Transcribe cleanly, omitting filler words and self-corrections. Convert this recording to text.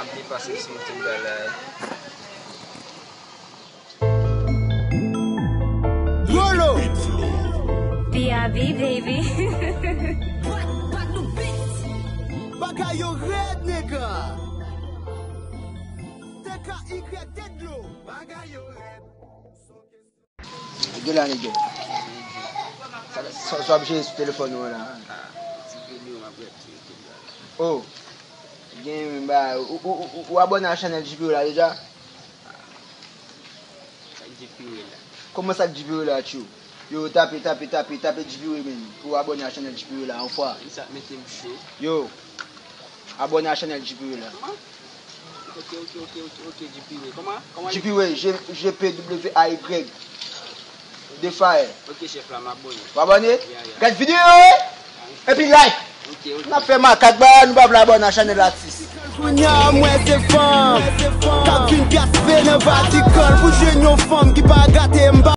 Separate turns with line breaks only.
Abdi passer sur Timberlake.
Rolo!
B.I.B. baby.
Bagay yo red, nigga! Teka ikre tedlo! Bagay yo red!
Gel lan gel. Só obje sur téléphone ou là. Oh. Gen ba ou abonné à channel JPO là déjà? Comment ça JPO là tu? Yo tape JPO même pour abonner à channel JPO là en fois.
Ça mettez chaud.
Yo. Abonné à channel JPO là.
Ok, JPO. Comment?
JPO GPWAY. De fire.
Ok, chef là, m'abonne.
Vous abonnez?
Yeah.
Gâte vidéo et puis like.
Ok.
On a fait ma 4 ba nous pas abonner à la chaîne l'artiste.
Kounya mwen se fam Kap vin gaspé nan vatikol Pou jwen yon fam ki pa gate mba